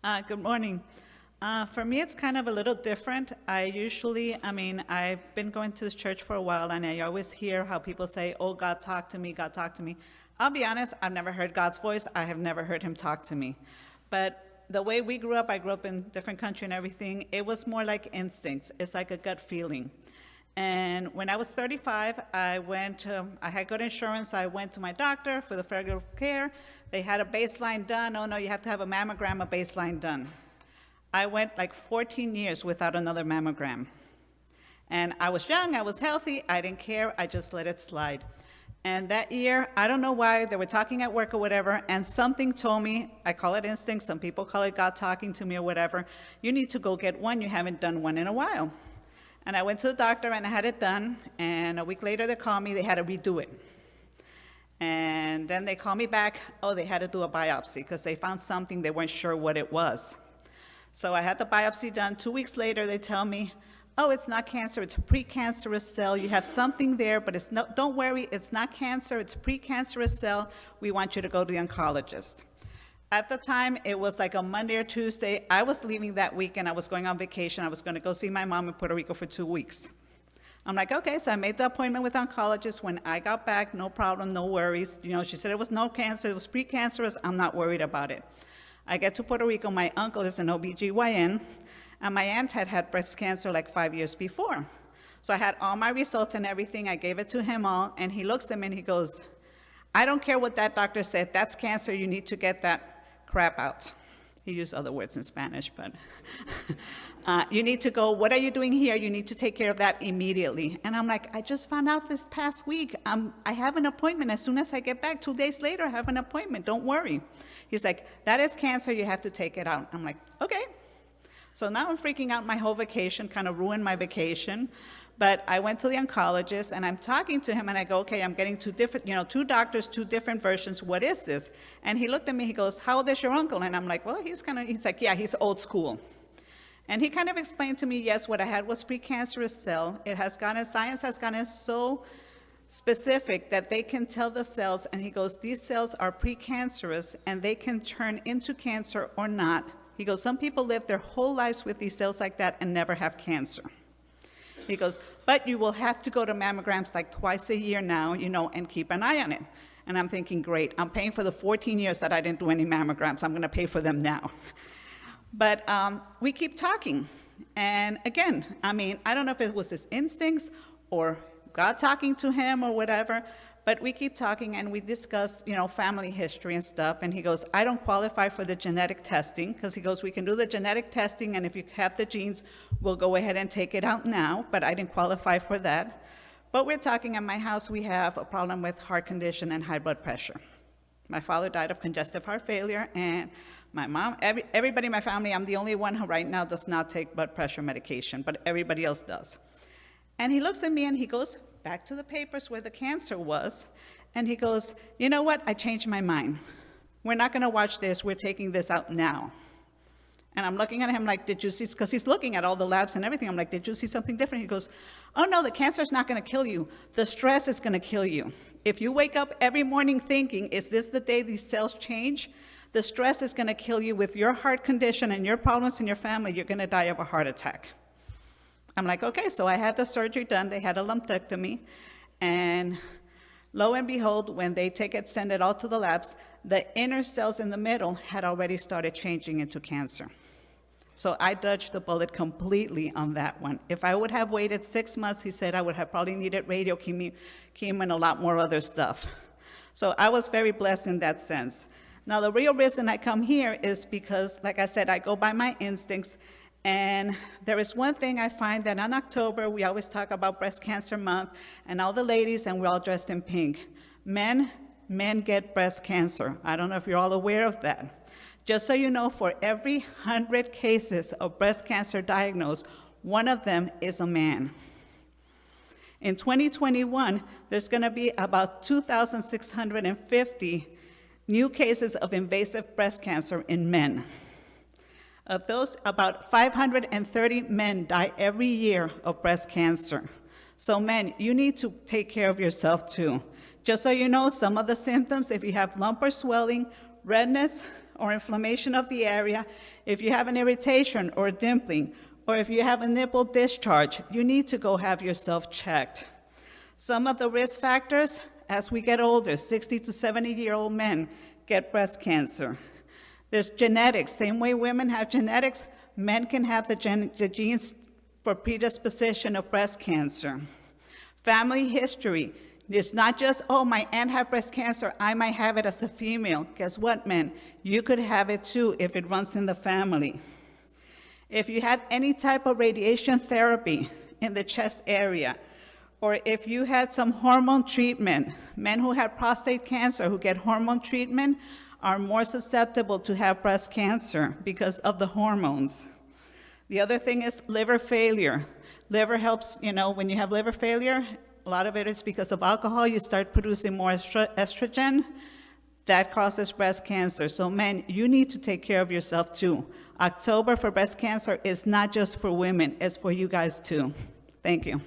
Good morning. For me, it's kind of a little different. I've been going to this church for a while, and I always hear how people say, oh, God talked to me, God talked to me. I'll be honest, I've never heard God's voice. I have never heard him talk to me. But the way we grew up, I grew up in a different country and everything, it was more like instincts. It's like a gut feeling. And when I was 35, I had good insurance. I went to my doctor for the regular care. They had a baseline done. Oh, no, you have to have a mammogram, a baseline done. I went like 14 years without another mammogram. And I was young, I was healthy, I didn't care, I just let it slide. And that year, I don't know why, they were talking at work or whatever, and something told me, I call it instinct, some people call it God talking to me or whatever, you need to go get one, you haven't done one in a while. And I went to the doctor and I had it done, and a week later they called me, they had to redo it. And then they called me back, oh, they had to do a biopsy because they found something, they weren't sure what it was. So I had the biopsy done. 2 weeks later, they tell me, oh, it's not cancer, it's a precancerous cell. You have something there, but don't worry, it's not cancer, it's a precancerous cell. We want you to go to the oncologist. At the time, it was like a Monday or Tuesday. I was leaving that weekend. I was going on vacation. I was going to go see my mom in Puerto Rico for 2 weeks. I'm like, okay, so I made the appointment with the oncologist. When I got back, no problem, no worries. You know, she said it was no cancer, it was precancerous. I'm not worried about it. I get to Puerto Rico, my uncle is an OBGYN, and my aunt had had breast cancer like 5 years before. So I had all my results and everything, I gave it to him all, and he looks at me and he goes, I don't care what that doctor said, that's cancer, you need to get that crap out. He used other words in Spanish, but you need to go, what are you doing here? You need to take care of that immediately. And I'm like, I just found out this past week. I have an appointment. As soon as I get back, 2 days later, I have an appointment. Don't worry. He's like, that is cancer. You have to take it out. I'm like, okay. So now I'm freaking out my whole vacation, kind of ruined my vacation. But I went to the oncologist, and I'm talking to him, and I go, okay, I'm getting two doctors, two different versions. What is this? And he looked at me, he goes, how old is your uncle? And I'm like, well, he's like, yeah, he's old school. And he kind of explained to me, yes, what I had was precancerous cell. Science has gotten so specific that they can tell the cells, and he goes, these cells are precancerous, and they can turn into cancer or not. He goes, some people live their whole lives with these cells like that and never have cancer. He goes, but you will have to go to mammograms like twice a year now, and keep an eye on it. And I'm thinking, great, I'm paying for the 14 years that I didn't do any mammograms. I'm gonna pay for them now. But we keep talking. And again, I don't know if it was his instincts or God talking to him or whatever, but we keep talking and we discuss, family history and stuff. And he goes, I don't qualify for the genetic testing, because he goes, we can do the genetic testing, and if you have the genes, we'll go ahead and take it out now, but I didn't qualify for that. But we're talking, at my house, we have a problem with heart condition and high blood pressure. My father died of congestive heart failure, and my mom, everybody in my family, I'm the only one who right now does not take blood pressure medication, but everybody else does. And he looks at me and he goes back to the papers where the cancer was, and he goes, you know what, I changed my mind. We're not gonna watch this, we're taking this out now. And I'm looking at him like, did you see, because he's looking at all the labs and everything, I'm like, did you see something different? He goes, oh no, the cancer's not gonna kill you, the stress is gonna kill you. If you wake up every morning thinking, is this the day these cells change? The stress is gonna kill you with your heart condition and your problems in your family, you're gonna die of a heart attack. I'm like, okay, so I had the surgery done, they had a lumpectomy, and lo and behold, when they send it all to the labs, the inner cells in the middle had already started changing into cancer. So I dodged the bullet completely on that one. If I would have waited 6 months, he said I would have probably needed chemo and a lot more other stuff. So I was very blessed in that sense. Now the real reason I come here is because, like I said, I go by my instincts. And there is one thing I find, that in October, we always talk about Breast Cancer Month, and all the ladies, and we're all dressed in pink. Men get breast cancer. I don't know if you're all aware of that. Just so you know, for every 100 cases of breast cancer diagnosed, one of them is a man. In 2021, there's gonna be about 2,650 new cases of invasive breast cancer in men. Of those, about 530 men die every year of breast cancer. So men, you need to take care of yourself too. Just so you know, some of the symptoms, if you have lump or swelling, redness or inflammation of the area, if you have an irritation or a dimpling, or if you have a nipple discharge, you need to go have yourself checked. Some of the risk factors, as we get older, 60 to 70-year-old men get breast cancer. There's genetics. Same way women have genetics, men can have the genes for predisposition of breast cancer. Family history. It's not just, oh, my aunt had breast cancer, I might have it as a female. Guess what, men? You could have it too if it runs in the family. If you had any type of radiation therapy in the chest area, or if you had some hormone treatment, men who have prostate cancer who get hormone treatment are more susceptible to have breast cancer because of the hormones. The other thing is liver failure. Liver helps, when you have liver failure, a lot of it is because of alcohol. You start producing more estrogen. That causes breast cancer. So men, you need to take care of yourself too. October for breast cancer is not just for women, it's for you guys too. Thank you.